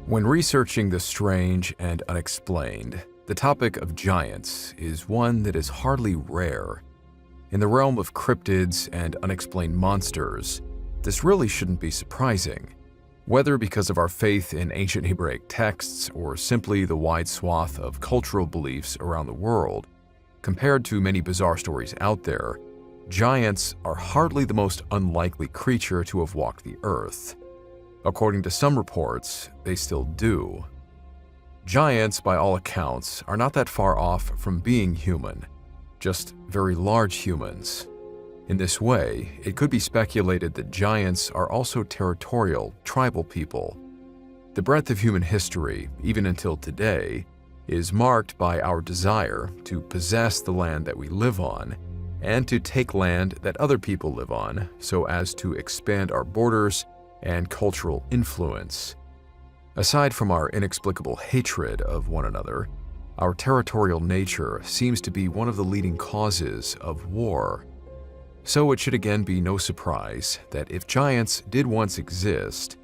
When researching the strange and unexplained, the topic of giants is one that is hardly rare. In the realm of cryptids and unexplained monsters, this really shouldn't be surprising. Whether because of our faith in ancient Hebraic texts or simply the wide swath of cultural beliefs around the world, compared to many bizarre stories out there, giants are hardly the most unlikely creature to have walked the earth. According to some reports, they still do. Giants, by all accounts, are not that far off from being human, just very large humans. In this way, it could be speculated that giants are also territorial, tribal people. The breadth of human history, even until today, is marked by our desire to possess the land that we live on and to take land that other people live on so as to expand our borders and cultural influence. Aside from our inexplicable hatred of one another, our territorial nature seems to be one of the leading causes of war. So it should again be no surprise that if giants did once exist,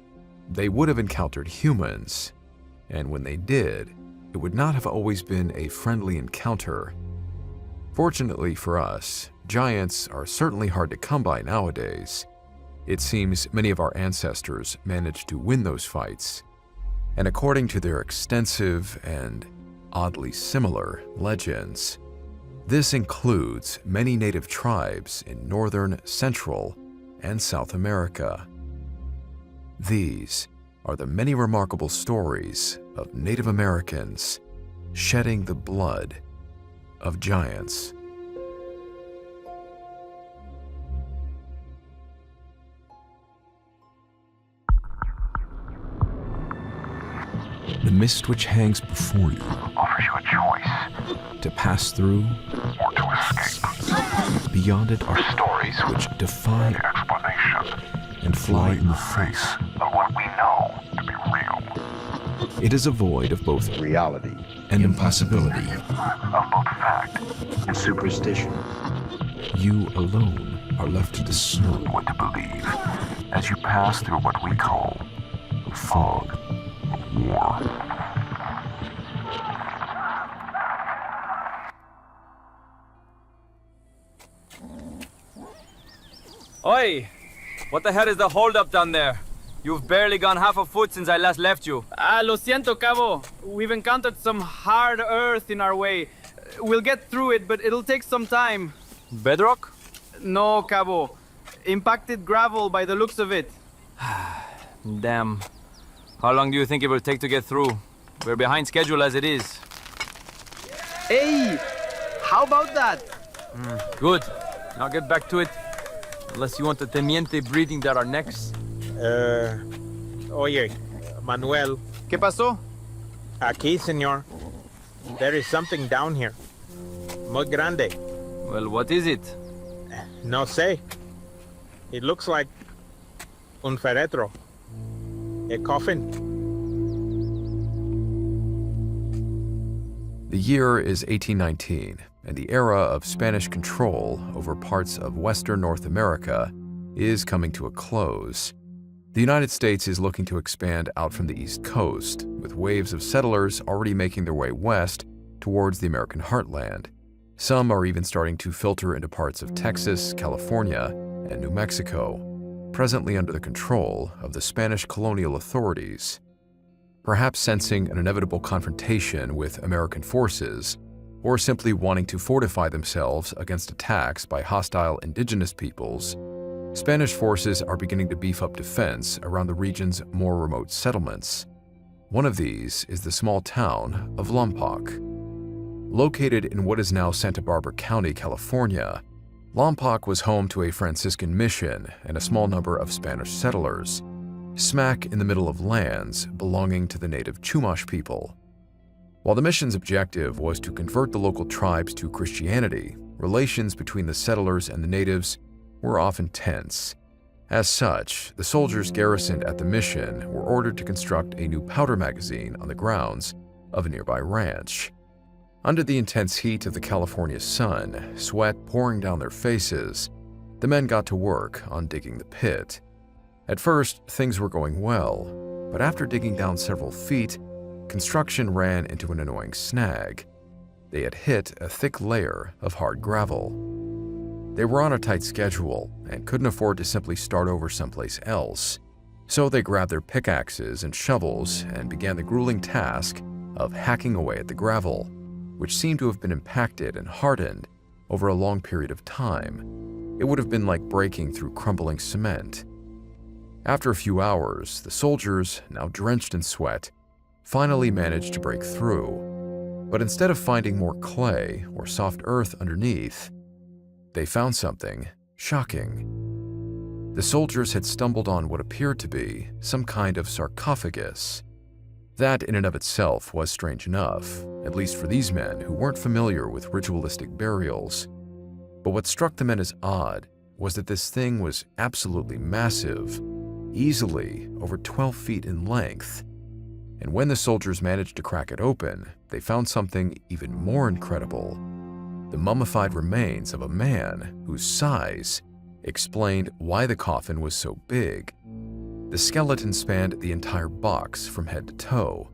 they would have encountered humans, and when they did, it would not have always been a friendly encounter. Fortunately for us, giants are certainly hard to come by nowadays. It seems many of our ancestors managed to win those fights, and according to their extensive and oddly similar legends, this includes many native tribes in northern, central, and South America. These are the many remarkable stories of Native Americans shedding the blood of giants. The mist which hangs before you offers you a choice to pass through or to escape. Beyond it are Stories which defy the explanation and fly in the face. of what we know to be real, It is a void of both reality and impossibility. of both fact and superstition. You alone are left to discern what to believe as you pass through what we call the fog of war. Oi! What the hell is the holdup down there? You've barely gone half a foot since I last left you. Lo siento, Cabo. We've encountered some hard earth in our way. We'll get through it, but it'll take some time. Bedrock? No, Cabo. Impacted gravel by the looks of it. Damn. How long do you think it will take to get through? We're behind schedule as it is. Hey! How about that? Good. Now get back to it. Unless you want the teniente breathing down our necks. Oye, Manuel, ¿Qué pasó? aquí, señor. There is something down here. Muy grande. Well, what is it? No sé. It looks like un féretro. A coffin. The year is 1819, and the era of Spanish control over parts of Western North America is coming to a close. The United States is looking to expand out from the East Coast, with waves of settlers already making their way west towards the American heartland. Some are even starting to filter into parts of Texas, California, and New Mexico, presently under the control of the Spanish colonial authorities. Perhaps sensing an inevitable confrontation with American forces, or simply wanting to fortify themselves against attacks by hostile indigenous peoples, Spanish forces are beginning to beef up defense around the region's more remote settlements. One of these is the small town of Lompoc. Located in what is now Santa Barbara County, California, Lompoc was home to a Franciscan mission and a small number of Spanish settlers, smack in the middle of lands belonging to the native Chumash people. While the mission's objective was to convert the local tribes to Christianity, relations between the settlers and the natives were often tense. As such, the soldiers garrisoned at the mission were ordered to construct a new powder magazine on the grounds of a nearby ranch. Under the intense heat of the California sun, sweat pouring down their faces, the men got to work on digging the pit. At first, things were going well, but after digging down several feet, construction ran into an annoying snag. They had hit a thick layer of hard gravel. They were on a tight schedule and couldn't afford to simply start over someplace else, so they grabbed their pickaxes and shovels and began the grueling task of hacking away at the gravel, which seemed to have been impacted and hardened over a long period of time. It would have been like breaking through crumbling cement. After a few hours, the soldiers, now drenched in sweat, finally managed to break through. But instead of finding more clay or soft earth underneath, they found something shocking. The soldiers had stumbled on what appeared to be some kind of sarcophagus. That in and of itself was strange enough, at least for these men who weren't familiar with ritualistic burials. But what struck the men as odd was that this thing was absolutely massive, easily over 12 feet in length. And when the soldiers managed to crack it open, they found something even more incredible: the mummified remains of a man whose size explained why the coffin was so big. The skeleton spanned the entire box from head to toe.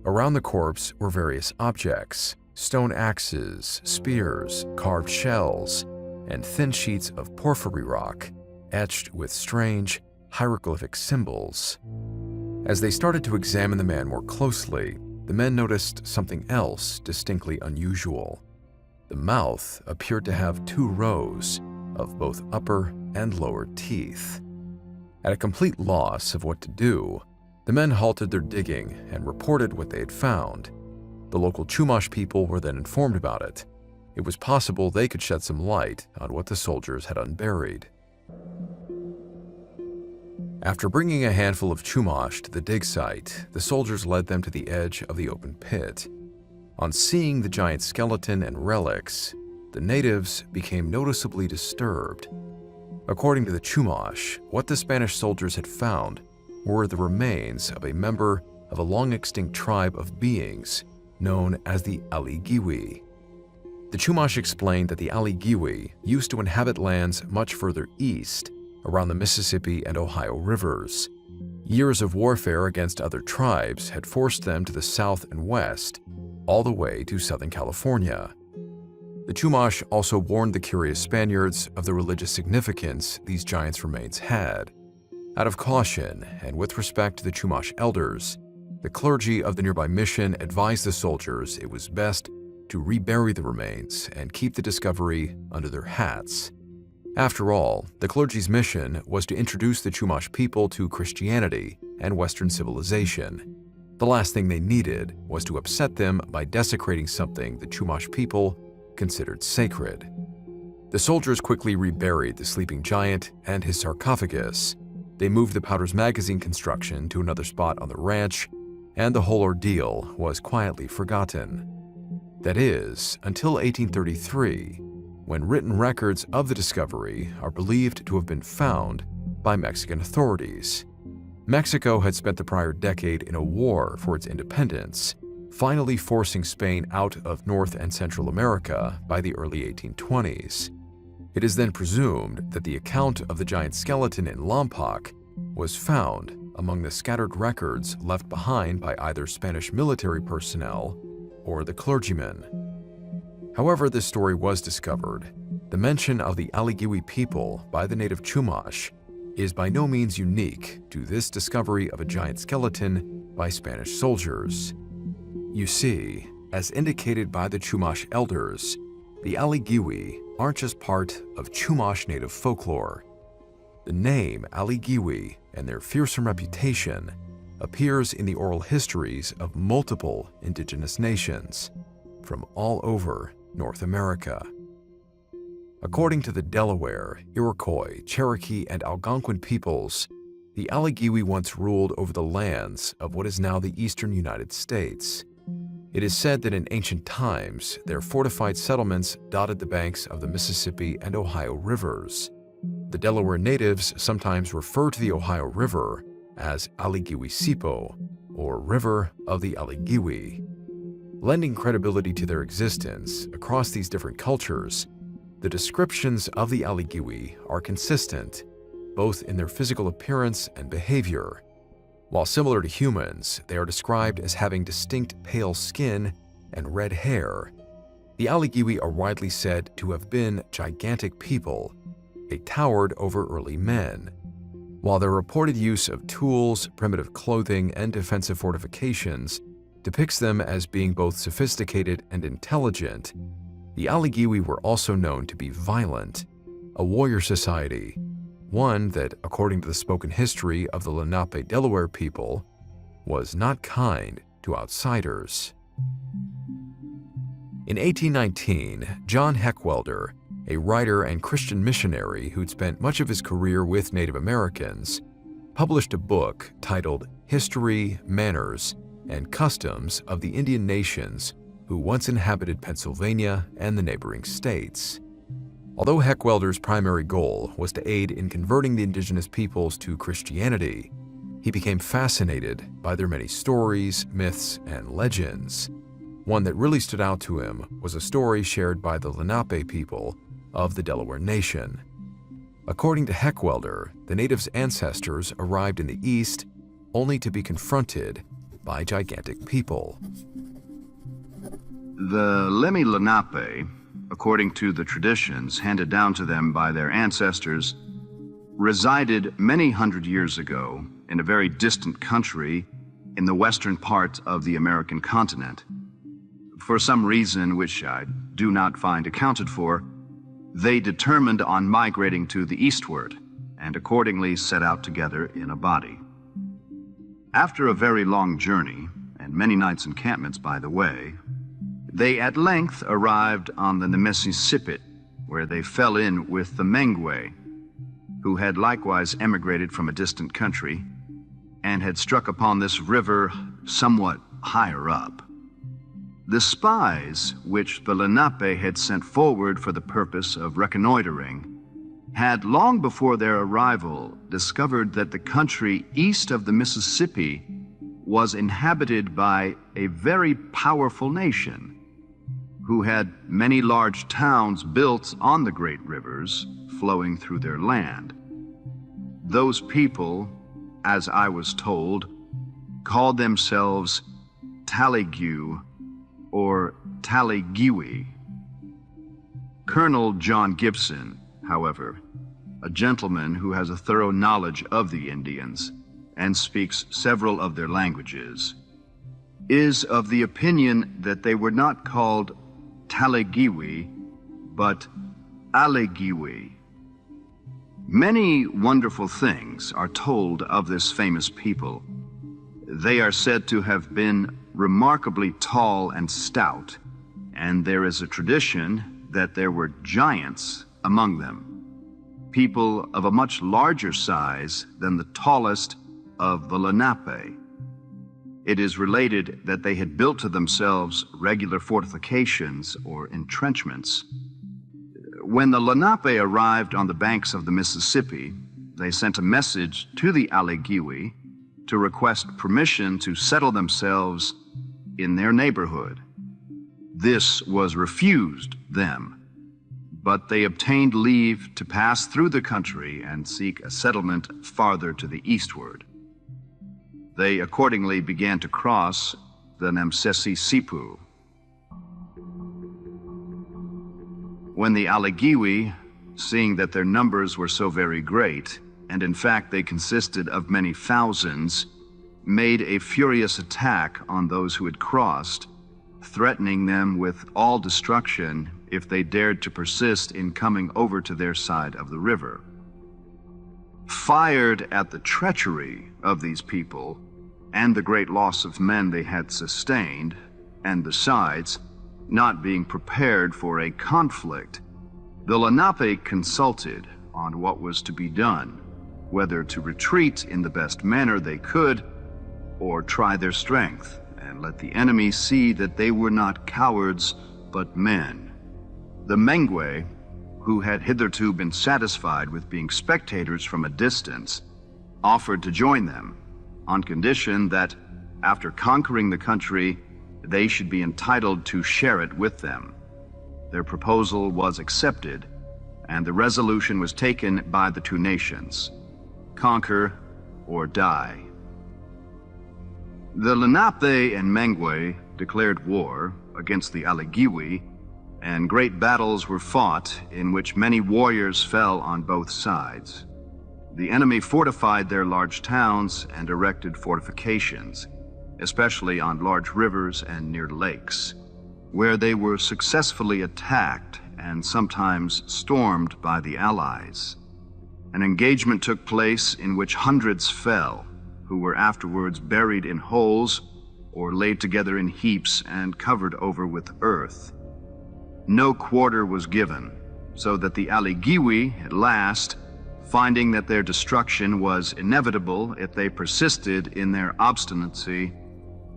Around the corpse were various objects: stone axes, spears, carved shells, and thin sheets of porphyry rock etched with strange hieroglyphic symbols. As they started to examine the man more closely, the men noticed something else distinctly unusual. The mouth appeared to have 2 rows of both upper and lower teeth. At a complete loss of what to do, the men halted their digging and reported what they had found. The local Chumash people were then informed about it. It was possible they could shed some light on what the soldiers had unburied. After bringing a handful of Chumash to the dig site, the soldiers led them to the edge of the open pit. On seeing the giant skeleton and relics, the natives became noticeably disturbed. According to the Chumash, what the Spanish soldiers had found were the remains of a member of a long-extinct tribe of beings known as the Aligiwi. The Chumash explained that the Aligiwi used to inhabit lands much further east, around the Mississippi and Ohio rivers. Years of warfare against other tribes had forced them to the south and west, all the way to Southern California. The Chumash also warned the curious Spaniards of the religious significance these giants' remains had. Out of caution, and with respect to the Chumash elders, the clergy of the nearby mission advised the soldiers it was best to rebury the remains and keep the discovery under their hats. After all, the clergy's mission was to introduce the Chumash people to Christianity and Western civilization. The last thing they needed was to upset them by desecrating something the Chumash people considered sacred. The soldiers quickly reburied the sleeping giant and his sarcophagus. They moved the Powder's magazine construction to another spot on the ranch, and the whole ordeal was quietly forgotten. That is, until 1833, when written records of the discovery are believed to have been found by Mexican authorities. Mexico had spent the prior decade in a war for its independence, finally forcing Spain out of North and Central America by the early 1820s. It is then presumed that the account of the giant skeleton in Lompoc was found among the scattered records left behind by either Spanish military personnel or the clergymen. However this story was discovered, the mention of the Aligiwi people by the native Chumash is by no means unique to this discovery of a giant skeleton by Spanish soldiers. You see, as indicated by the Chumash elders, the Aligiwi aren't just part of Chumash native folklore. The name Aligiwi and their fearsome reputation appears in the oral histories of multiple indigenous nations from all over North America. According to the Delaware, Iroquois, Cherokee, and Algonquin peoples, the Aligiwi once ruled over the lands of what is now the eastern United States. It is said that in ancient times, their fortified settlements dotted the banks of the Mississippi and Ohio rivers. The Delaware natives sometimes refer to the Ohio River as Aligiwi-Sipo, or River of the Aligiwi. Lending credibility to their existence across these different cultures, the descriptions of the Aligiwi are consistent, both in their physical appearance and behavior. While similar to humans, they are described as having distinct pale skin and red hair. The Aligiwi are widely said to have been gigantic people. They towered over early men. While their reported use of tools, primitive clothing, and defensive fortifications depicts them as being both sophisticated and intelligent, the Aligiwi were also known to be violent, a warrior society, one that, according to the spoken history of the Lenape Delaware people, was not kind to outsiders. In 1819, John Heckwelder, a writer and Christian missionary who'd spent much of his career with Native Americans, published a book titled History, Manners, and Customs of the Indian Nations who once inhabited Pennsylvania and the neighboring states. Although Heckwelder's primary goal was to aid in converting the indigenous peoples to Christianity, he became fascinated by their many stories, myths, and legends. One that really stood out to him was a story shared by the Lenape people of the Delaware Nation. According to Heckwelder, the natives' ancestors arrived in the East only to be confronted by gigantic people. The Lemhi Lenape, according to the traditions handed down to them by their ancestors, resided many hundred years ago in a very distant country in the western part of the American continent. For some reason which I do not find accounted for, they determined on migrating to the eastward and accordingly set out together in a body. After a very long journey, and many nights' encampments by the way, they at length arrived on the Mississippi, where they fell in with the Mengwe, who had likewise emigrated from a distant country and had struck upon this river somewhat higher up. The spies, which the Lenape had sent forward for the purpose of reconnoitering, had long before their arrival discovered that the country east of the Mississippi was inhabited by a very powerful nation who had many large towns built on the great rivers flowing through their land. Those people, as I was told, called themselves Taligu or Taligiwi. Colonel John Gibson, however, a gentleman who has a thorough knowledge of the Indians and speaks several of their languages, is of the opinion that they were not called Taligiwi, but Aligiwi. Many wonderful things are told of this famous people. They are said to have been remarkably tall and stout, and there is a tradition that there were giants among them, people of a much larger size than the tallest of the Lenape. It is related that they had built to themselves regular fortifications or entrenchments. When the Lenape arrived on the banks of the Mississippi, they sent a message to the Aligiwi to request permission to settle themselves in their neighborhood. This was refused them, but they obtained leave to pass through the country and seek a settlement farther to the eastward. They accordingly began to cross the Namsesi-Sipu. When the Aligiwi, seeing that their numbers were so very great, and in fact they consisted of many thousands, made a furious attack on those who had crossed, threatening them with all destruction if they dared to persist in coming over to their side of the river. Fired at the treachery of these people and the great loss of men they had sustained, and besides, not being prepared for a conflict, the Lenape consulted on what was to be done, whether to retreat in the best manner they could, or try their strength and let the enemy see that they were not cowards, but men. The Mengwe, who had hitherto been satisfied with being spectators from a distance, offered to join them, on condition that, after conquering the country, they should be entitled to share it with them. Their proposal was accepted, and the resolution was taken by the two nations: conquer or die. The Lenape and Mengwe declared war against the Aligiwi, and great battles were fought in which many warriors fell on both sides. The enemy fortified their large towns and erected fortifications, especially on large rivers and near lakes, where they were successfully attacked and sometimes stormed by the Allies. An engagement took place in which hundreds fell, who were afterwards buried in holes or laid together in heaps and covered over with earth. No quarter was given, so that the Aligiwi, at last, finding that their destruction was inevitable if they persisted in their obstinacy,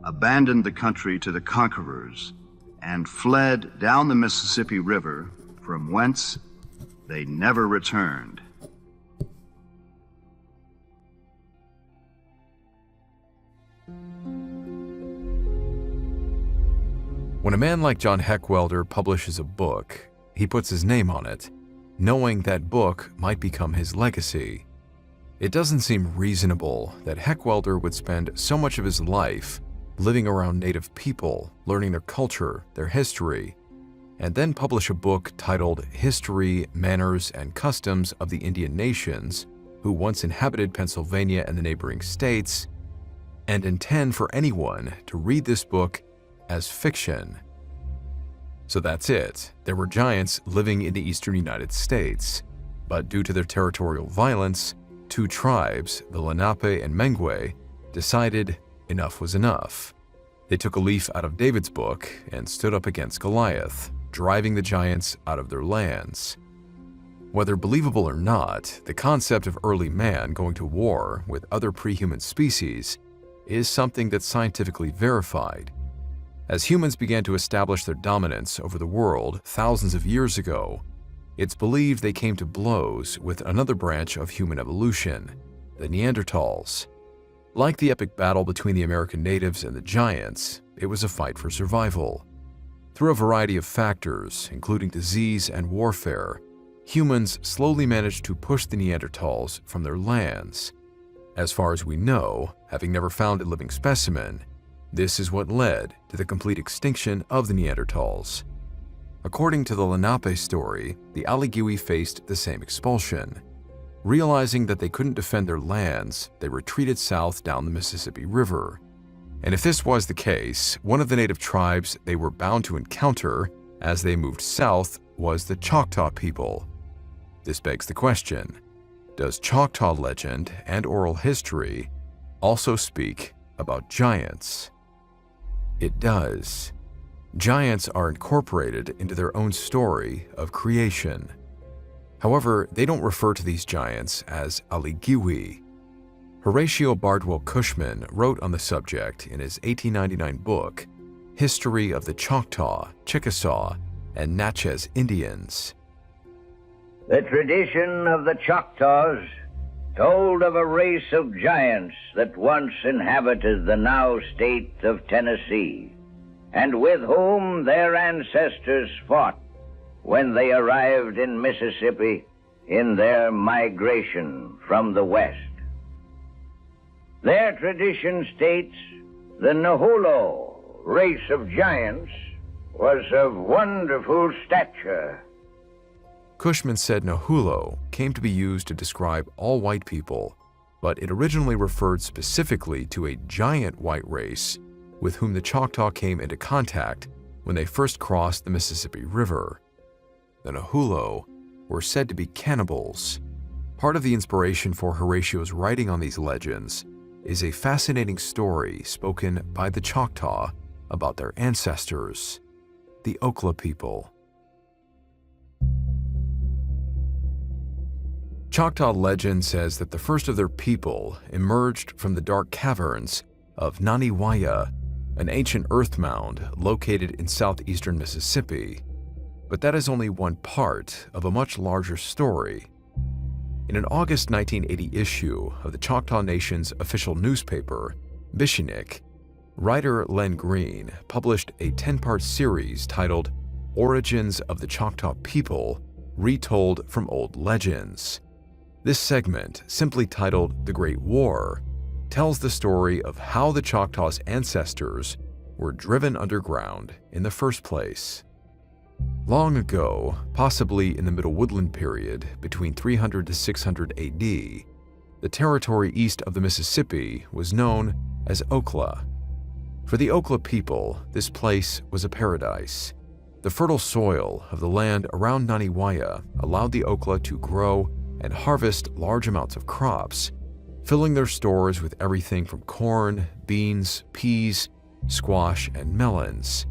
abandoned the country to the conquerors and fled down the Mississippi River, from whence they never returned. When a man like John Heckwelder publishes a book, he puts his name on it, knowing that book might become his legacy. It doesn't seem reasonable that Heckwelder would spend so much of his life living around native people, learning their culture, their history, and then publish a book titled History, Manners, and Customs of the Indian Nations, who once inhabited Pennsylvania and the neighboring states, and intend for anyone to read this book as fiction. So that's it. There were giants living in the eastern United States, but due to their territorial violence, two tribes, the Lenape and Mengwe, decided enough was enough. They took a leaf out of David's book and stood up against Goliath, driving the giants out of their lands. Whether believable or not, the concept of early man going to war with other pre-human species is something that's scientifically verified. As humans began to establish their dominance over the world thousands of years ago, it's believed they came to blows with another branch of human evolution, the Neanderthals. Like the epic battle between the American natives and the giants, it was a fight for survival. Through a variety of factors, including disease and warfare, humans slowly managed to push the Neanderthals from their lands. As far as we know, having never found a living specimen, this is what led to the complete extinction of the Neanderthals. According to the Lenape story, the Aligiwi faced the same expulsion. Realizing that they couldn't defend their lands, they retreated south down the Mississippi River. And if this was the case, one of the native tribes they were bound to encounter as they moved south was the Choctaw people. This begs the question, does Choctaw legend and oral history also speak about giants? It does. Giants are incorporated into their own story of creation. However, they don't refer to these giants as Aligiwi. Horatio Bardwell Cushman wrote on the subject in his 1899 book, History of the Choctaw, Chickasaw, and Natchez Indians. The tradition of the Choctaws told of a race of giants that once inhabited the now state of Tennessee, and with whom their ancestors fought when they arrived in Mississippi in their migration from the west. Their tradition states the Nahulo race of giants was of wonderful stature. Cushman said Nahulo came to be used to describe all white people, but it originally referred specifically to a giant white race with whom the Choctaw came into contact when they first crossed the Mississippi River. The Nahulo were said to be cannibals. Part of the inspiration for Horatio's writing on these legends is a fascinating story spoken by the Choctaw about their ancestors, the Okla people. Choctaw legend says that the first of their people emerged from the dark caverns of Naniwaya, an ancient earth mound located in southeastern Mississippi. But that is only one part of a much larger story. In an August 1980 issue of the Choctaw Nation's official newspaper, Bishinik, writer Len Green published a 10-part series titled Origins of the Choctaw People, Retold from Old Legends. This segment, simply titled The Great War, tells the story of how the Choctaws' ancestors were driven underground in the first place. Long ago, possibly in the Middle Woodland period between 300 to 600 AD, the territory east of the Mississippi was known as Okla. For the Okla people, this place was a paradise. The fertile soil of the land around Naniwaya allowed the Okla to grow and harvest large amounts of crops, filling their stores with everything from corn, beans, peas, squash, and melons.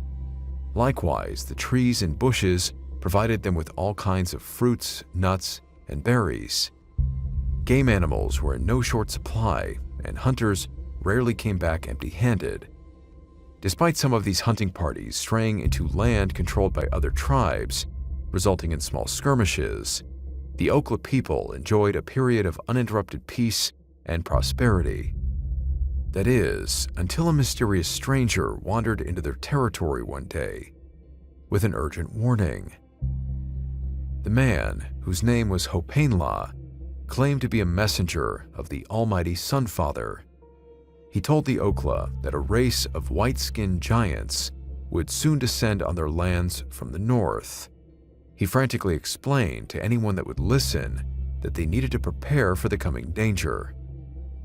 Likewise, the trees and bushes provided them with all kinds of fruits, nuts, and berries. Game animals were in no short supply, and hunters rarely came back empty-handed. Despite some of these hunting parties straying into land controlled by other tribes, resulting in small skirmishes, the Okla people enjoyed a period of uninterrupted peace and prosperity. That is, until a mysterious stranger wandered into their territory one day with an urgent warning. The man, whose name was Hopainla, claimed to be a messenger of the almighty Sunfather. He told the Okla that a race of white-skinned giants would soon descend on their lands from the north. He frantically explained to anyone that would listen that they needed to prepare for the coming danger.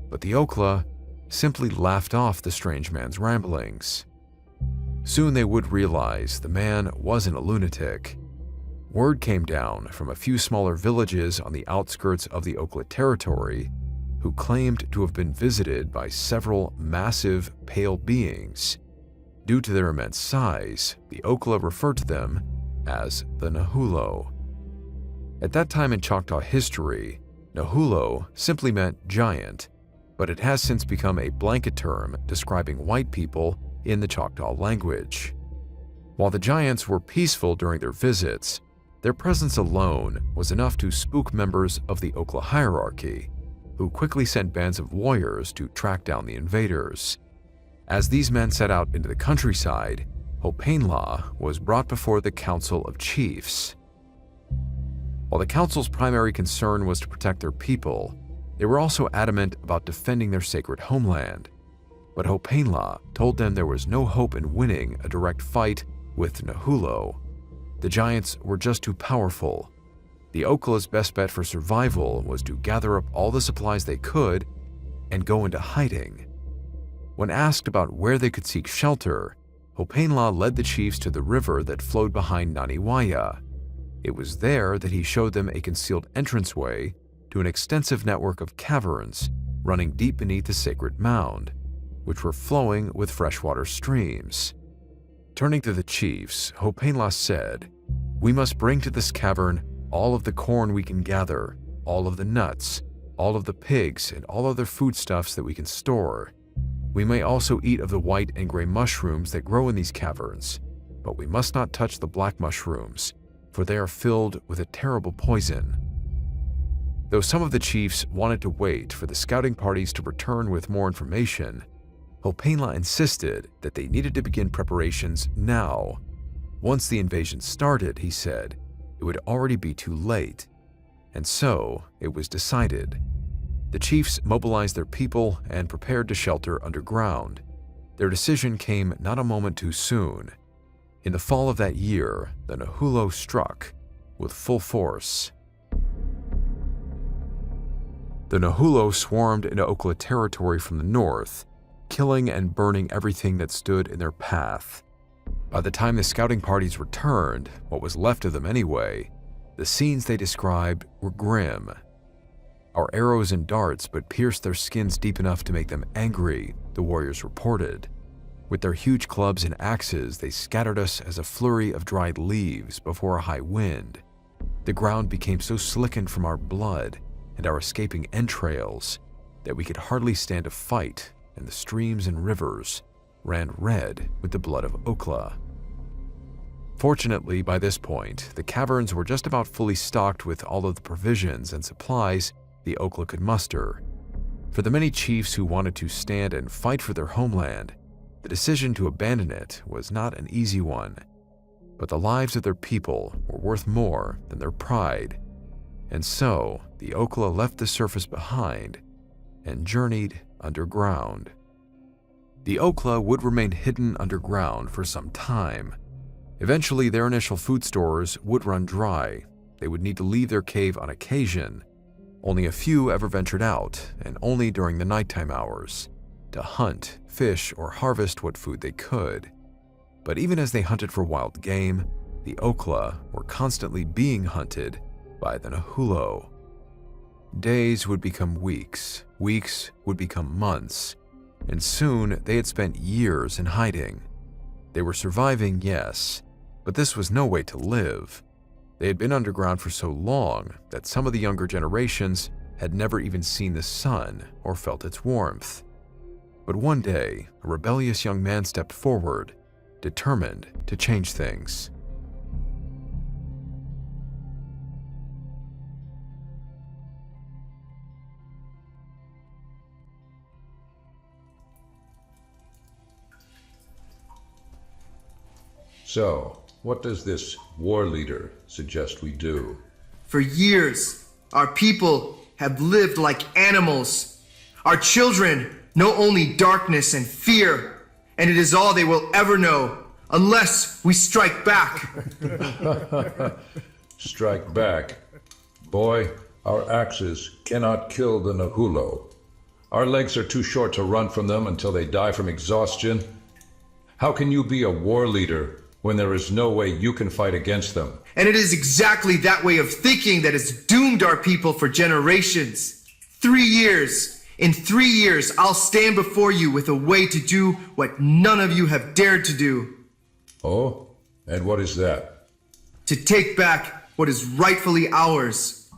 But the Okla simply laughed off the strange man's ramblings. Soon they would realize the man wasn't a lunatic. Word came down from a few smaller villages on the outskirts of the Okla territory who claimed to have been visited by several massive, pale beings. Due to their immense size, the Okla referred to them as the Nahulo. At that time in Choctaw history, Nahulo simply meant giant, but it has since become a blanket term describing white people in the Choctaw language. While the giants were peaceful during their visits, their presence alone was enough to spook members of the Okla hierarchy, who quickly sent bands of warriors to track down the invaders. As these men set out into the countryside, Hopainla was brought before the Council of Chiefs. While the council's primary concern was to protect their people, they were also adamant about defending their sacred homeland. But Hopainla told them there was no hope in winning a direct fight with Nahulo. The giants were just too powerful. The Okla's best bet for survival was to gather up all the supplies they could and go into hiding. When asked about where they could seek shelter, Hopainla led the chiefs to the river that flowed behind Naniwaya. It was there that he showed them a concealed entranceway to an extensive network of caverns running deep beneath the sacred mound, which were flowing with freshwater streams. Turning to the chiefs, Hopainla said, "We must bring to this cavern all of the corn we can gather, all of the nuts, all of the pigs, and all other foodstuffs that we can store. We may also eat of the white and gray mushrooms that grow in these caverns, but we must not touch the black mushrooms, for they are filled with a terrible poison." Though some of the chiefs wanted to wait for the scouting parties to return with more information, Hopainla insisted that they needed to begin preparations now. Once the invasion started, he said, it would already be too late. And so, it was decided. The chiefs mobilized their people and prepared to shelter underground. Their decision came not a moment too soon. In the fall of that year, the Nahulo struck with full force. The Nahulo swarmed into Okla territory from the north, killing and burning everything that stood in their path. By the time the scouting parties returned, what was left of them anyway, the scenes they described were grim. Our arrows and darts but pierced their skins deep enough to make them angry, the warriors reported. With their huge clubs and axes, they scattered us as a flurry of dried leaves before a high wind. The ground became so slickened from our blood and our escaping entrails that we could hardly stand a fight, and the streams and rivers ran red with the blood of Okla. Fortunately, by this point, the caverns were just about fully stocked with all of the provisions and supplies the Okla could muster. For the many chiefs who wanted to stand and fight for their homeland, the decision to abandon it was not an easy one. But the lives of their people were worth more than their pride. And so, the Okla left the surface behind and journeyed underground. The Okla would remain hidden underground for some time. Eventually, their initial food stores would run dry. They would need to leave their cave on occasion. Only a few ever ventured out, and only during the nighttime hours, to hunt, fish, or harvest what food they could. But even as they hunted for wild game, the Okla were constantly being hunted by the Nahulo. Days would become weeks, weeks would become months, and soon they had spent years in hiding. They were surviving, yes, but this was no way to live. They had been underground for so long that some of the younger generations had never even seen the sun or felt its warmth. But one day, a rebellious young man stepped forward, determined to change things. So, what does this war leader suggest we do? For years, our people have lived like animals. Our children know only darkness and fear, and it is all they will ever know, unless we strike back. Strike back. Boy, our axes cannot kill the Nahulo. Our legs are too short to run from them until they die from exhaustion. How can you be a war leader when there is no way you can fight against them? And it is exactly that way of thinking that has doomed our people for generations. 3 years. In 3 years, I'll stand before you with a way to do what none of you have dared to do. Oh? And what is that? To take back what is rightfully ours.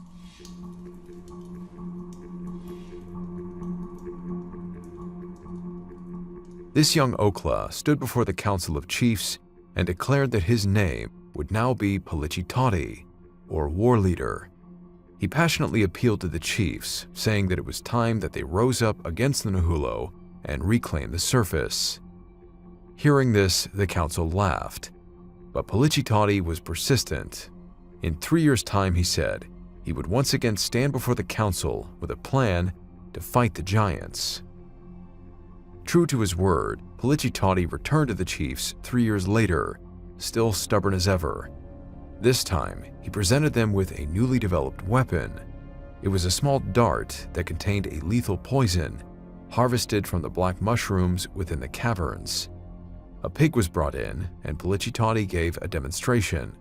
This young Okla stood before the Council of Chiefs and declared that his name would now be Palichitati, or War Leader. He passionately appealed to the chiefs, saying that it was time that they rose up against the Nahulo and reclaim the surface. Hearing this, the council laughed, but Palichitati was persistent. In 3 years' time, he said, he would once again stand before the council with a plan to fight the giants. True to his word, Palichitati returned to the chiefs 3 years later, still stubborn as ever. This time, he presented them with a newly developed weapon. It was a small dart that contained a lethal poison, harvested from the black mushrooms within the caverns. A pig was brought in, and Palichitati gave a demonstration,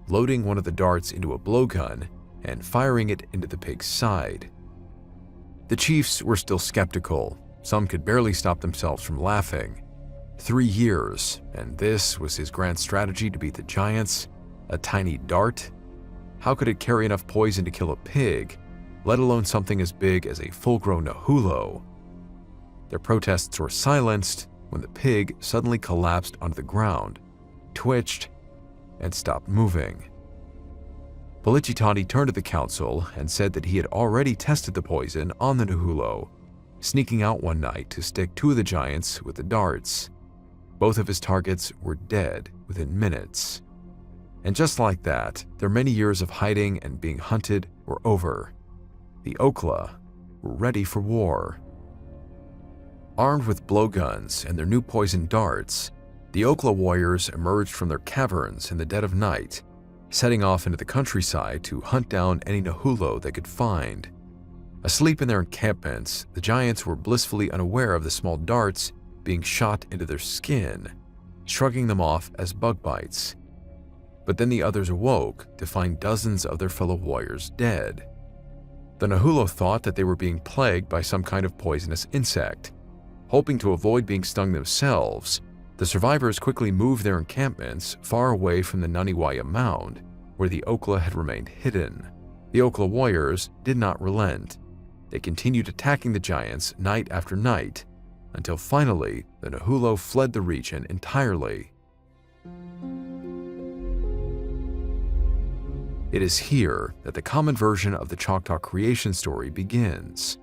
loading one of the darts into a blowgun and firing it into the pig's side. The chiefs were still skeptical. Some could barely stop themselves from laughing. 3 years, and this was his grand strategy to beat the giants? A tiny dart? How could it carry enough poison to kill a pig, let alone something as big as a full-grown Nahulo? Their protests were silenced when the pig suddenly collapsed onto the ground, twitched, and stopped moving. Palichitati turned to the council and said that he had already tested the poison on the Nahulo, sneaking out one night to stick 2 of the giants with the darts. Both of his targets were dead within minutes. And just like that, their many years of hiding and being hunted were over. The Okla were ready for war. Armed with blowguns and their new poison darts, the Okla warriors emerged from their caverns in the dead of night, setting off into the countryside to hunt down any Nahulo they could find. Asleep in their encampments, the giants were blissfully unaware of the small darts being shot into their skin, shrugging them off as bug bites. But then the others awoke to find dozens of their fellow warriors dead. The Nahulo thought that they were being plagued by some kind of poisonous insect. Hoping to avoid being stung themselves, the survivors quickly moved their encampments far away from the Naniwaya mound, where the Okla had remained hidden. The Okla warriors did not relent. They continued attacking the giants night after night, until finally the Nahulo fled the region entirely. It is here that the common version of the Choctaw creation story begins.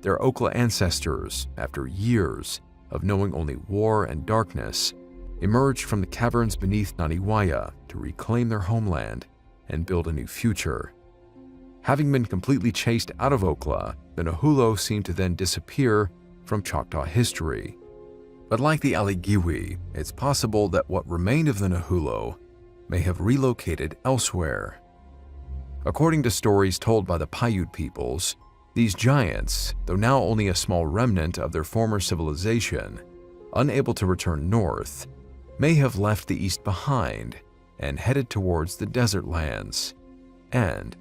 Their Okla ancestors, after years of knowing only war and darkness, emerged from the caverns beneath Naniwaya to reclaim their homeland and build a new future. Having been completely chased out of Okla, the Nahulo seemed to then disappear from Choctaw history. But like the Aligiwi, it's possible that what remained of the Nahulo may have relocated elsewhere. According to stories told by the Paiute peoples, these giants, though now only a small remnant of their former civilization, unable to return north, may have left the east behind and headed towards the desert lands and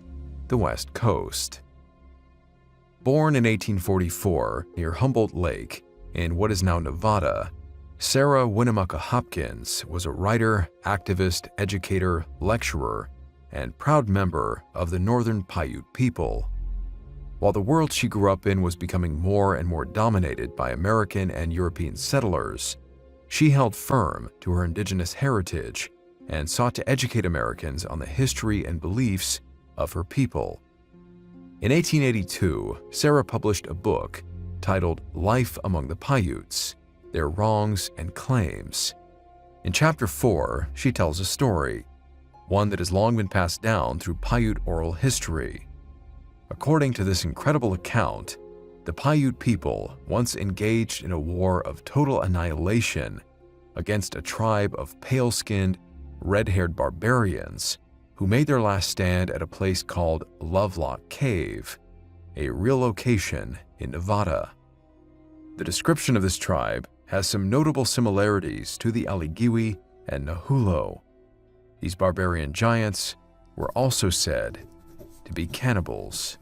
the west coast. Born in 1844 near Humboldt Lake in what is now Nevada, Sarah Winnemucca Hopkins was a writer, activist, educator, lecturer, and proud member of the Northern Paiute people. While the world she grew up in was becoming more and more dominated by American and European settlers, she held firm to her indigenous heritage and sought to educate Americans on the history and beliefs of her people. In 1882, Sarah published a book titled Life Among the Paiutes, Their Wrongs and Claims. In Chapter 4, she tells a story, one that has long been passed down through Paiute oral history. According to this incredible account, the Paiute people once engaged in a war of total annihilation against a tribe of pale-skinned, red-haired barbarians who made their last stand at a place called Lovelock Cave, a real location in Nevada. The description of this tribe has some notable similarities to the Aligiwi and Nahulo. These barbarian giants were also said to be cannibals.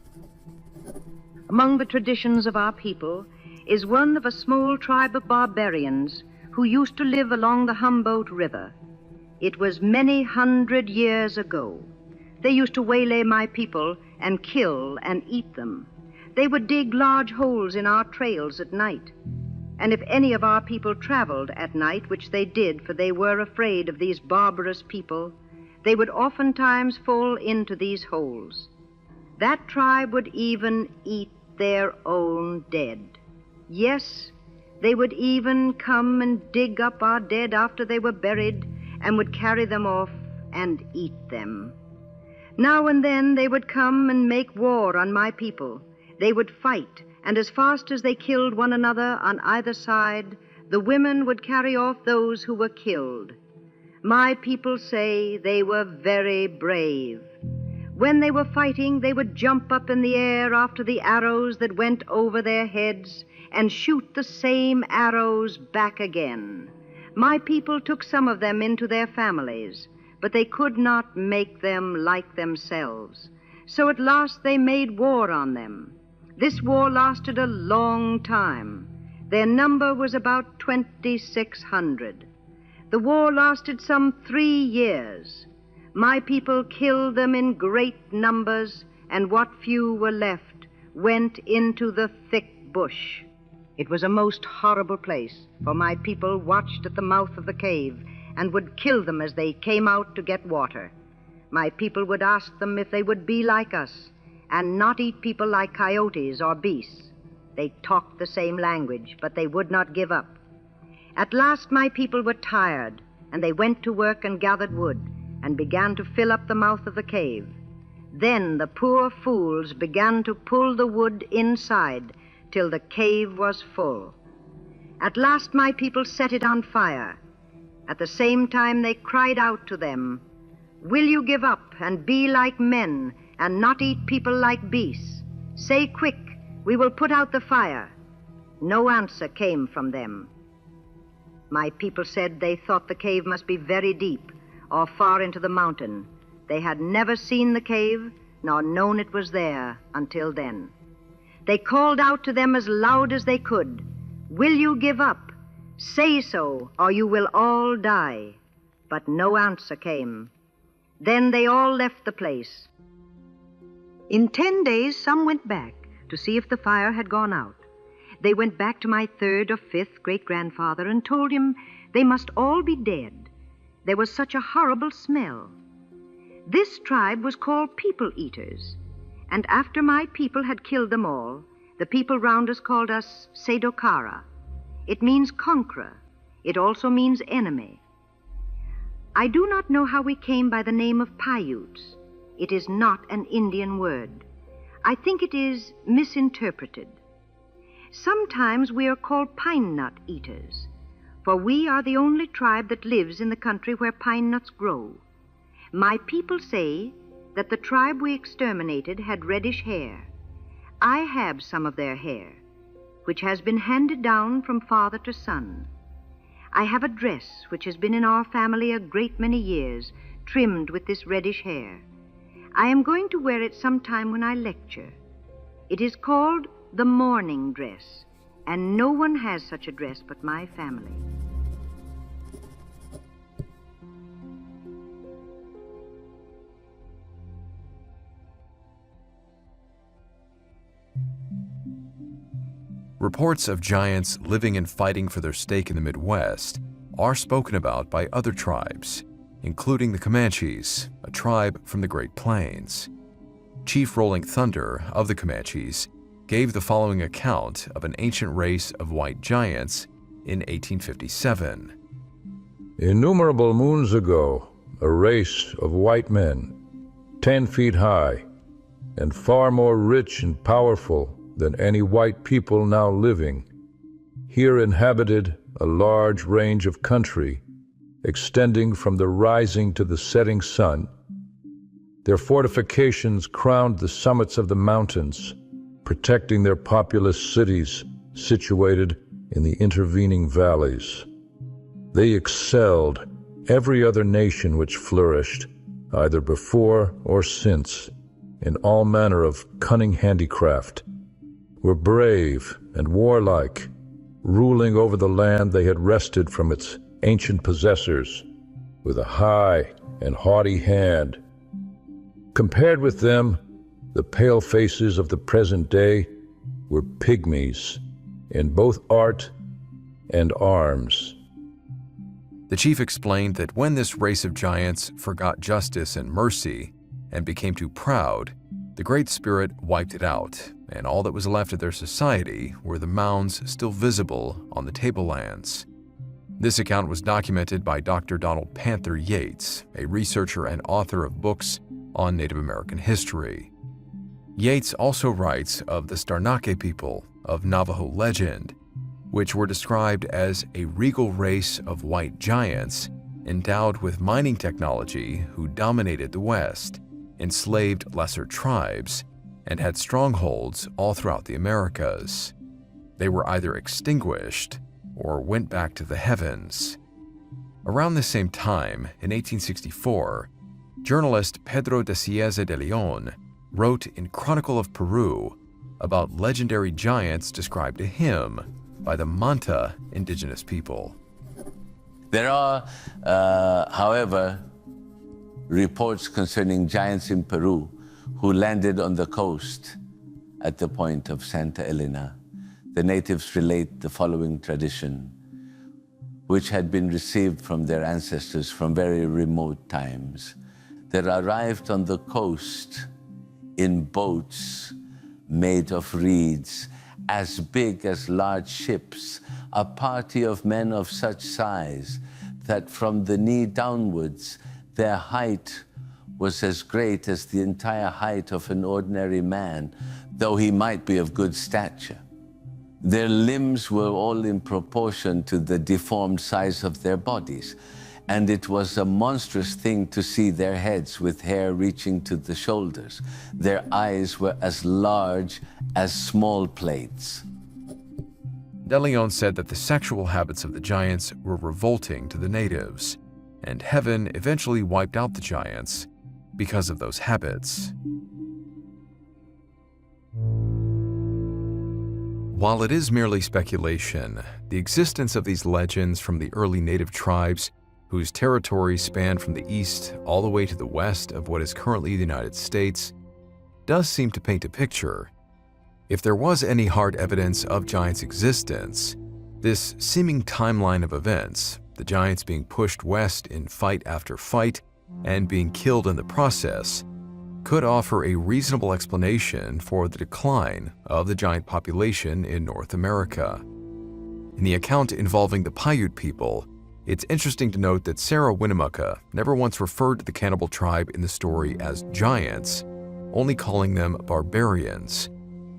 Among the traditions of our people is one of a small tribe of barbarians who used to live along the Humboldt River. It was many hundred years ago. They used to waylay my people and kill and eat them. They would dig large holes in our trails at night. And if any of our people traveled at night, which they did, for they were afraid of these barbarous people, they would oftentimes fall into these holes. That tribe would even eat their own dead. Yes, they would even come and dig up our dead after they were buried and would carry them off and eat them. Now and then they would come and make war on my people. They would fight, and as fast as they killed one another on either side, the women would carry off those who were killed. My people say they were very brave. When they were fighting, they would jump up in the air after the arrows that went over their heads and shoot the same arrows back again. My people took some of them into their families, but they could not make them like themselves. So at last they made war on them. This war lasted a long time. Their number was about 2,600. The war lasted some 3 years. My people killed them in great numbers, and what few were left went into the thick bush. It was a most horrible place, for my people watched at the mouth of the cave and would kill them as they came out to get water. My people would ask them if they would be like us and not eat people like coyotes or beasts. They talked the same language, but they would not give up. At last my people were tired, and they went to work and gathered wood and began to fill up the mouth of the cave. Then the poor fools began to pull the wood inside till the cave was full. At last my people set it on fire. At the same time they cried out to them, "Will you give up and be like men and not eat people like beasts? Say quick, we will put out the fire." No answer came from them. My people said they thought the cave must be very deep or far into the mountain. They had never seen the cave nor known it was there until then. They called out to them as loud as they could, "Will you give up? Say so, or you will all die." But no answer came. Then they all left the place. In 10 days, some went back to see if the fire had gone out. They went back to my 3rd or 5th great-grandfather and told him they must all be dead. There was such a horrible smell. This tribe was called people-eaters, and after my people had killed them all, the people round us called us Sedokara. It means conqueror. It also means enemy. I do not know how we came by the name of Paiutes. It is not an Indian word. I think it is misinterpreted. Sometimes we are called pine nut eaters, for we are the only tribe that lives in the country where pine nuts grow. My people say that the tribe we exterminated had reddish hair. I have some of their hair, which has been handed down from father to son. I have a dress which has been in our family a great many years, trimmed with this reddish hair. I am going to wear it sometime when I lecture. It is called the mourning dress, and no one has such a dress but my family. Reports of giants living and fighting for their stake in the Midwest are spoken about by other tribes, including the Comanches, a tribe from the Great Plains. Chief Rolling Thunder of the Comanches gave the following account of an ancient race of white giants in 1857. Innumerable moons ago, a race of white men, 10 feet high, and far more rich and powerful than any white people now living, here inhabited a large range of country extending from the rising to the setting sun. Their fortifications crowned the summits of the mountains, protecting their populous cities situated in the intervening valleys. They excelled every other nation which flourished, either before or since, in all manner of cunning handicraft, were brave and warlike, ruling over the land they had wrested from its ancient possessors with a high and haughty hand. Compared with them, the pale faces of the present day were pygmies in both art and arms. The chief explained that when this race of giants forgot justice and mercy and became too proud, the Great Spirit wiped it out, and all that was left of their society were the mounds still visible on the tablelands. This account was documented by Dr. Donald Panther Yates, a researcher and author of books on Native American history. Yates also writes of the Starnake people of Navajo legend, which were described as a regal race of white giants endowed with mining technology who dominated the West, enslaved lesser tribes, and had strongholds all throughout the Americas. They were either extinguished or went back to the heavens. Around the same time, in 1864, journalist Pedro de Cieza de Leon wrote in Chronicle of Peru about legendary giants described to him by the Manta indigenous people. There are, however, reports concerning giants in Peru who landed on the coast at the point of Santa Elena. The natives relate the following tradition, which had been received from their ancestors from very remote times. There arrived on the coast in boats made of reeds, as big as large ships, a party of men of such size that from the knee downwards, their height was as great as the entire height of an ordinary man, though he might be of good stature. Their limbs were all in proportion to the deformed size of their bodies, and it was a monstrous thing to see their heads with hair reaching to the shoulders. Their eyes were as large as small plates. De Leon said that the sexual habits of the giants were revolting to the natives, and heaven eventually wiped out the giants because of those habits. While it is merely speculation, the existence of these legends from the early native tribes whose territories span from the east all the way to the west of what is currently the United States does seem to paint a picture. If there was any hard evidence of giants' existence, this seeming timeline of events, the giants being pushed west in fight after fight and being killed in the process, could offer a reasonable explanation for the decline of the giant population in North America. In the account involving the Paiute people, it's interesting to note that Sarah Winnemucca never once referred to the cannibal tribe in the story as giants, only calling them barbarians.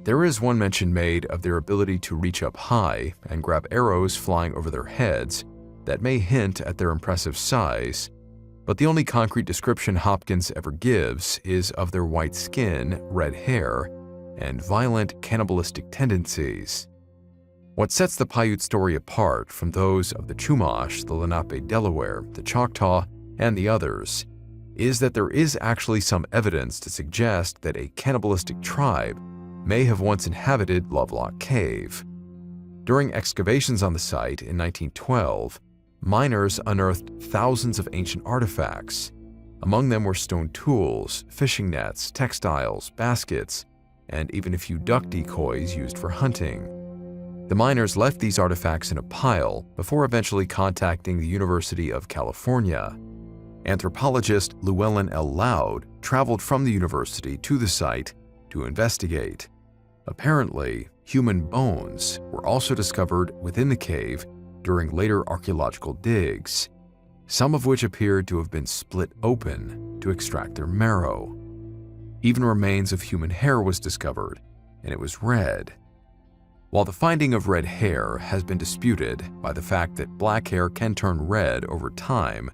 There is one mention made of their ability to reach up high and grab arrows flying over their heads that may hint at their impressive size, but the only concrete description Hopkins ever gives is of their white skin, red hair, and violent cannibalistic tendencies. What sets the Paiute story apart from those of the Chumash, the Lenape Delaware, the Choctaw, and the others is that there is actually some evidence to suggest that a cannibalistic tribe may have once inhabited Lovelock Cave. During excavations on the site in 1912, miners unearthed thousands of ancient artifacts. Among them were stone tools, fishing nets, textiles, baskets, and even a few duck decoys used for hunting. The miners left these artifacts in a pile before eventually contacting the University of California. Anthropologist Llewellyn L. Loud traveled from the university to the site to investigate. Apparently, human bones were also discovered within the cave during later archaeological digs, some of which appeared to have been split open to extract their marrow. Even remains of human hair was discovered, and it was red. While the finding of red hair has been disputed by the fact that black hair can turn red over time,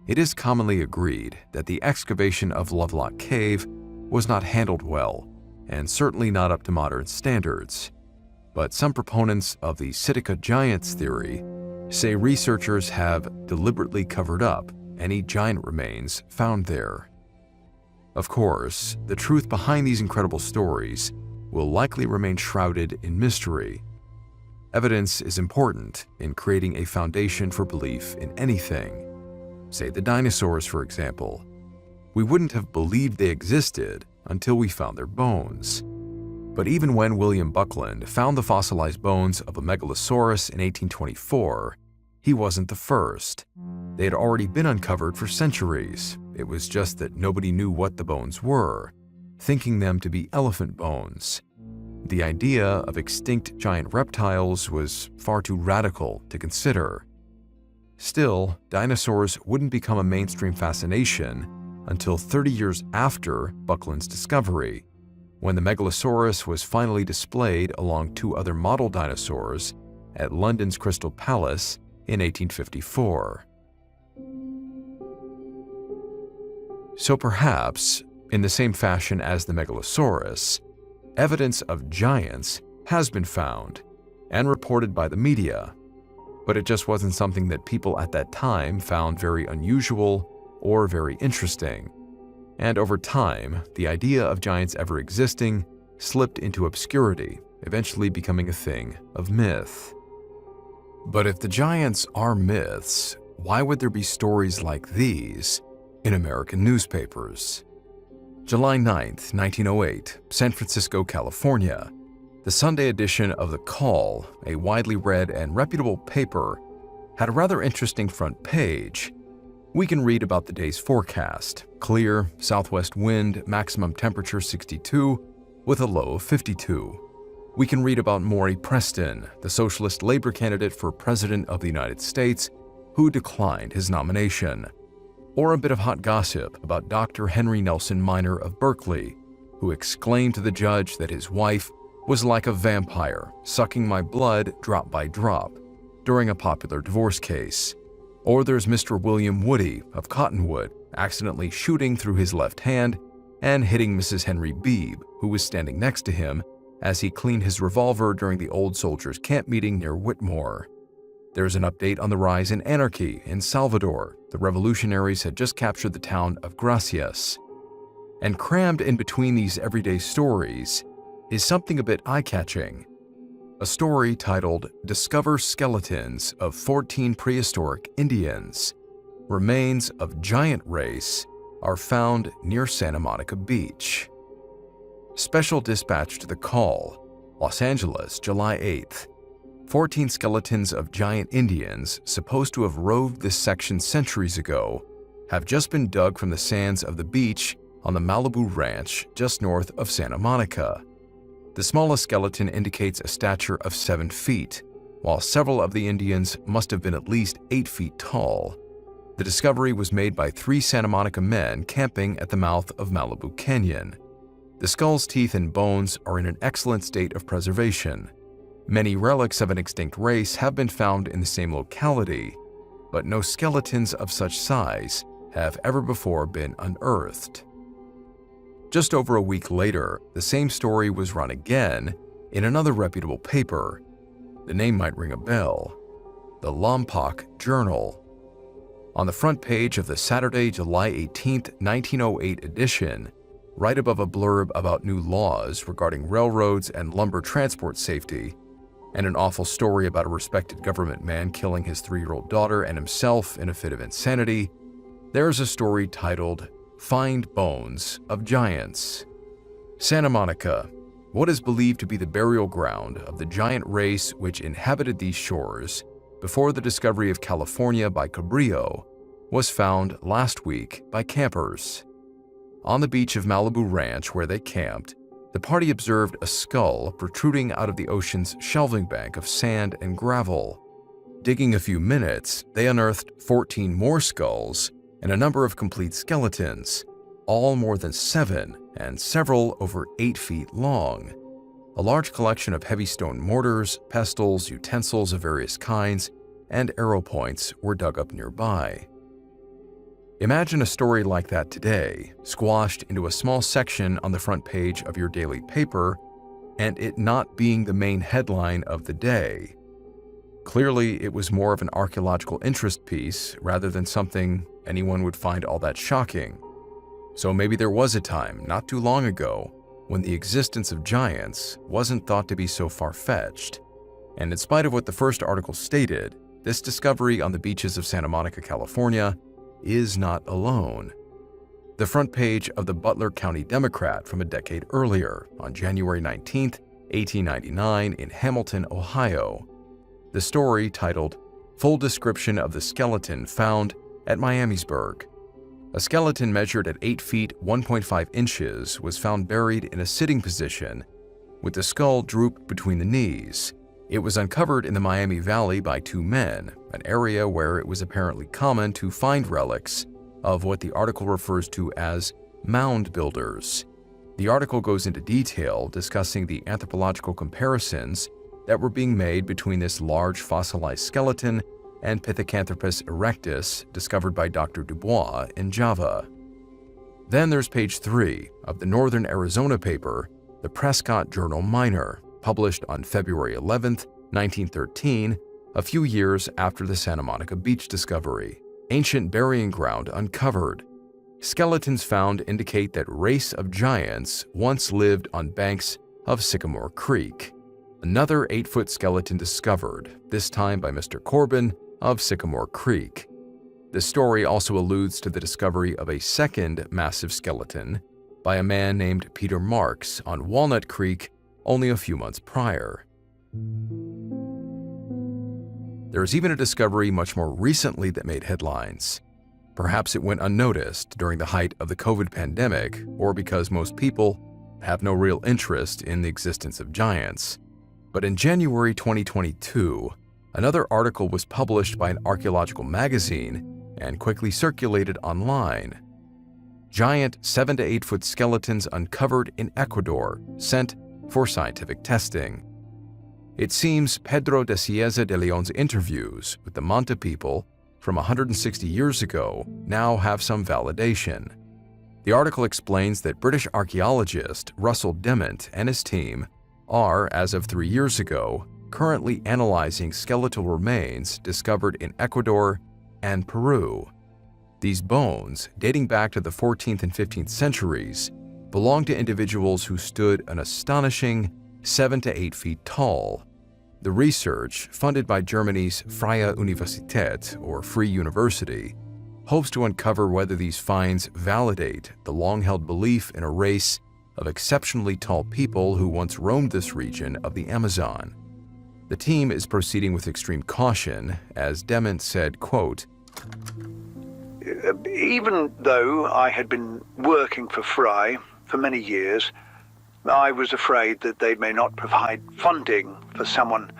it is commonly agreed that the excavation of Lovelock Cave was not handled well, and certainly not up to modern standards. But some proponents of the Sitka Giants theory say researchers have deliberately covered up any giant remains found there. Of course, the truth behind these incredible stories will likely remain shrouded in mystery. Evidence is important in creating a foundation for belief in anything. Say the dinosaurs, for example. We wouldn't have believed they existed until we found their bones. But even when William Buckland found the fossilized bones of a megalosaurus in 1824, he wasn't the first. They had already been uncovered for centuries. It was just that nobody knew what the bones were, thinking them to be elephant bones. The idea of extinct giant reptiles was far too radical to consider. Still, dinosaurs wouldn't become a mainstream fascination until 30 years after Buckland's discovery, when the Megalosaurus was finally displayed along two other model dinosaurs at London's Crystal Palace in 1854. So perhaps, in the same fashion as the Megalosaurus, evidence of giants has been found and reported by the media, but it just wasn't something that people at that time found very unusual or very interesting. And over time, the idea of giants ever existing slipped into obscurity, eventually becoming a thing of myth. But if the giants are myths, why would there be stories like these in American newspapers? July 9th, 1908, San Francisco, California. The Sunday edition of The Call, a widely read and reputable paper, had a rather interesting front page. We can read about the day's forecast: clear, southwest wind, maximum temperature 62, with a low of 52. We can read about Maury Preston, the socialist labor candidate for president of the United States, who declined his nomination. Or a bit of hot gossip about Dr. Henry Nelson Minor of Berkeley, who exclaimed to the judge that his wife was like a vampire, sucking my blood drop by drop, during a popular divorce case. Or there's Mr. William Woody of Cottonwood, accidentally shooting through his left hand and hitting Mrs. Henry Beebe, who was standing next to him, as he cleaned his revolver during the old soldiers' camp meeting near Whitmore. There's an update on the rise in anarchy in Salvador. The revolutionaries had just captured the town of Gracias. And crammed in between these everyday stories is something a bit eye-catching. A story titled "Discover Skeletons of 14 Prehistoric Indians. Remains of Giant Race are found near Santa Monica Beach." Special dispatch to The Call, Los Angeles, July 8th. 14 skeletons of giant Indians supposed to have roved this section centuries ago have just been dug from the sands of the beach on the Malibu Ranch just north of Santa Monica. The smallest skeleton indicates a stature of 7 feet, while several of the Indians must have been at least 8 feet tall. The discovery was made by 3 Santa Monica men camping at the mouth of Malibu Canyon. The skull's teeth and bones are in an excellent state of preservation. Many relics of an extinct race have been found in the same locality, but no skeletons of such size have ever before been unearthed. Just over a week later, the same story was run again in another reputable paper. The name might ring a bell: the Lompoc Journal. On the front page of the Saturday, July 18, 1908 edition, right above a blurb about new laws regarding railroads and lumber transport safety, and an awful story about a respected government man killing his 3-year-old daughter and himself in a fit of insanity, there's a story titled Find Bones of Giants. Santa Monica, what is believed to be the burial ground of the giant race which inhabited these shores before the discovery of California by Cabrillo, was found last week by campers. On the beach of Malibu Ranch where they camped, the party observed a skull protruding out of the ocean's shelving bank of sand and gravel. Digging a few minutes, they unearthed 14 more skulls and a number of complete skeletons, all more than 7 and several over 8 feet long. A large collection of heavy stone mortars, pestles, utensils of various kinds, and arrow points were dug up nearby. Imagine a story like that today, squashed into a small section on the front page of your daily paper, and it not being the main headline of the day. Clearly, it was more of an archaeological interest piece rather than something anyone would find all that shocking. So maybe there was a time, not too long ago, when the existence of giants wasn't thought to be so far-fetched. And in spite of what the first article stated, this discovery on the beaches of Santa Monica, California, is not alone. The front page of the Butler County Democrat from a decade earlier, on January 19, 1899, in Hamilton, Ohio. The story titled, Full Description of the Skeleton Found at Miamisburg. A skeleton measured at 8 feet 1.5 inches was found buried in a sitting position, with the skull drooped between the knees. It was uncovered in the Miami Valley by 2 men, an area where it was apparently common to find relics of what the article refers to as mound builders. The article goes into detail discussing the anthropological comparisons that were being made between this large fossilized skeleton and Pithecanthropus erectus discovered by Dr. Dubois in Java. Then there's page 3 of the Northern Arizona paper, the Prescott Journal Minor, published on February 11, 1913, a few years after the Santa Monica Beach discovery. Ancient burying ground uncovered. Skeletons found indicate that race of giants once lived on banks of Sycamore Creek. Another 8-foot skeleton discovered, this time by Mr. Corbin of Sycamore Creek. The story also alludes to the discovery of a second massive skeleton by a man named Peter Marks on Walnut Creek only a few months prior. There's even a discovery much more recently that made headlines. Perhaps it went unnoticed during the height of the COVID pandemic, or because most people have no real interest in the existence of giants. But in January 2022, another article was published by an archaeological magazine and quickly circulated online. Giant 7 to 8 foot skeletons uncovered in Ecuador, sent for scientific testing. It seems Pedro de Cieza de Leon's interviews with the Manta people from 160 years ago now have some validation. The article explains that British archaeologist Russell Dement and his team are, as of 3 years ago, currently analyzing skeletal remains discovered in Ecuador and Peru. These bones, dating back to the 14th and 15th centuries, belong to individuals who stood an astonishing 7 to 8 feet tall. The research, funded by Germany's Freie Universität, or Free University, hopes to uncover whether these finds validate the long-held belief in a race of exceptionally tall people who once roamed this region of the Amazon. The team is proceeding with extreme caution, as Dement said, quote, Even though I had been working for Frey for many years, I was afraid that they may not provide funding for someone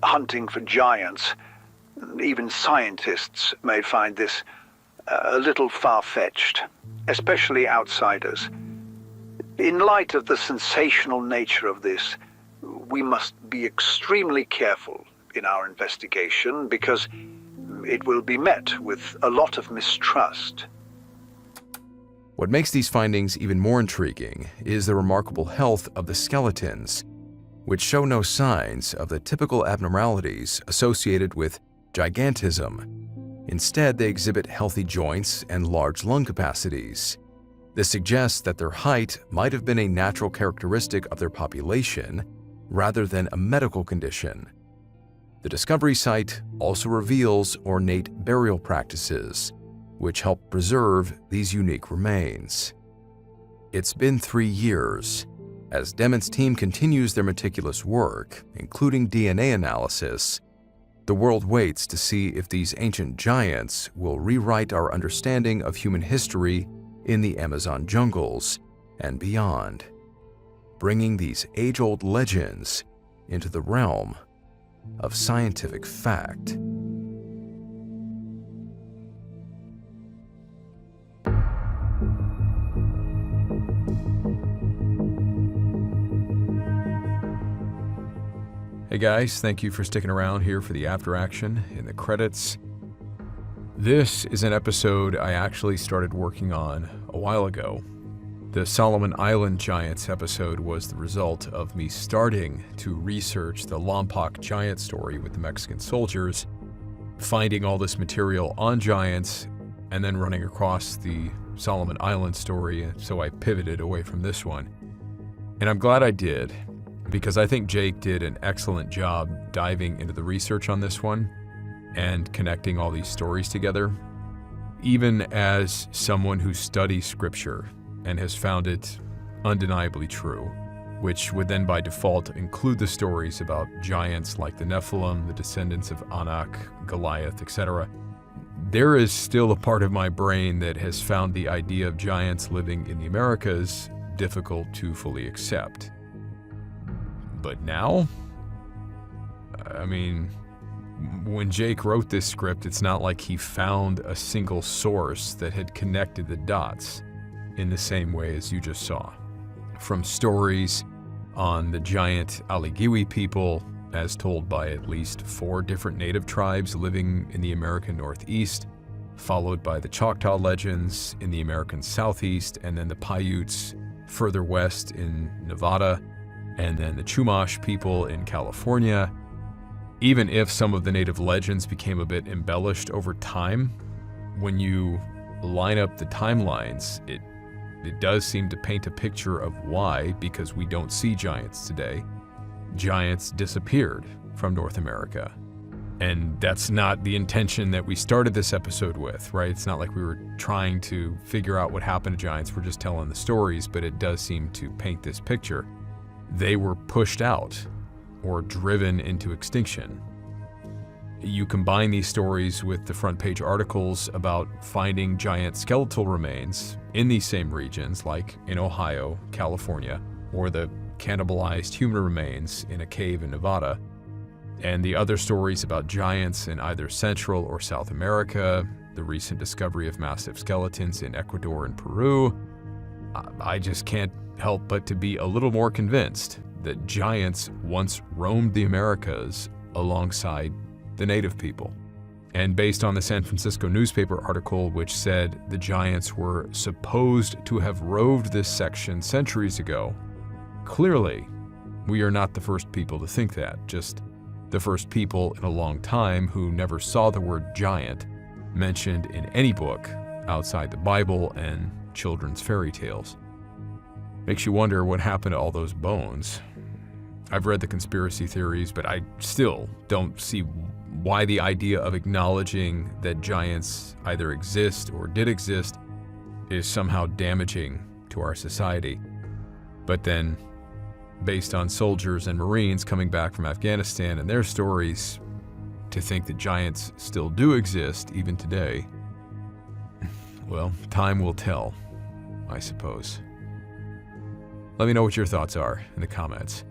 hunting for giants. Even scientists may find this a little far-fetched, especially outsiders. In light of the sensational nature of this, we must be extremely careful in our investigation because it will be met with a lot of mistrust. What makes these findings even more intriguing is the remarkable health of the skeletons, which show no signs of the typical abnormalities associated with gigantism. Instead, they exhibit healthy joints and large lung capacities. This suggests that their height might have been a natural characteristic of their population rather than a medical condition. The discovery site also reveals ornate burial practices, which help preserve these unique remains. It's been 3 years. As Dement's team continues their meticulous work, including DNA analysis, the world waits to see if these ancient giants will rewrite our understanding of human history in the Amazon jungles and beyond, bringing these age-old legends into the realm of scientific fact. Hey guys, thank you for sticking around here for the after action in the credits. This is an episode I actually started working on a while ago. The Solomon Island Giants episode was the result of me starting to research the Lompoc giant story with the Mexican soldiers, finding all this material on giants, and then running across the Solomon Island story, so I pivoted away from this one. And I'm glad I did, because I think Jake did an excellent job diving into the research on this one and connecting all these stories together. Even as someone who studies scripture and has found it undeniably true, which would then by default include the stories about giants like the Nephilim, the descendants of Anak, Goliath, etc., there is still a part of my brain that has found the idea of giants living in the Americas difficult to fully accept. But now, I mean, when Jake wrote this script, it's not like he found a single source that had connected the dots in the same way as you just saw. From stories on the giant Aligiwi people, as told by at least 4 different native tribes living in the American Northeast, followed by the Choctaw legends in the American Southeast, and then the Paiutes further west in Nevada, and then the Chumash people in California. Even if some of the native legends became a bit embellished over time, when you line up the timelines, it does seem to paint a picture of why, because we don't see giants today, giants disappeared from North America. And that's not the intention that we started this episode with, right? It's not like we were trying to figure out what happened to giants, we're just telling the stories, but it does seem to paint this picture. They were pushed out or driven into extinction. You combine these stories with the front page articles about finding giant skeletal remains in these same regions, like in Ohio, California, or the cannibalized human remains in a cave in Nevada, and the other stories about giants in either Central or South America, the recent discovery of massive skeletons in Ecuador and Peru. I just can't help but to be a little more convinced that giants once roamed the Americas alongside the native people. And based on the San Francisco newspaper article, which said the giants were supposed to have roved this section centuries ago, clearly we are not the first people to think that, just the first people in a long time who never saw the word giant mentioned in any book outside the Bible and children's fairy tales. Makes you wonder what happened to all those bones. I've read the conspiracy theories, but I still don't see why the idea of acknowledging that giants either exist or did exist is somehow damaging to our society. But then, based on soldiers and Marines coming back from Afghanistan and their stories, to think that giants still do exist even today, well, time will tell, I suppose. Let me know what your thoughts are in the comments.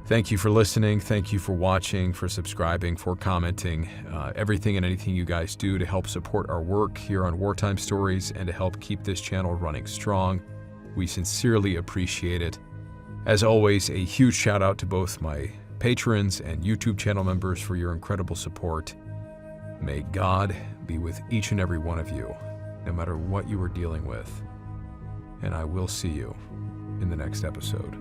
Thank you for listening. Thank you for watching, for subscribing, for commenting. Everything and anything you guys do to help support our work here on Wartime Stories and to help keep this channel running strong We sincerely appreciate it. As always, a huge shout out to both my patrons and YouTube channel members for your incredible support. May God be with each and every one of you, no matter what you are dealing with. And I will see you in the next episode.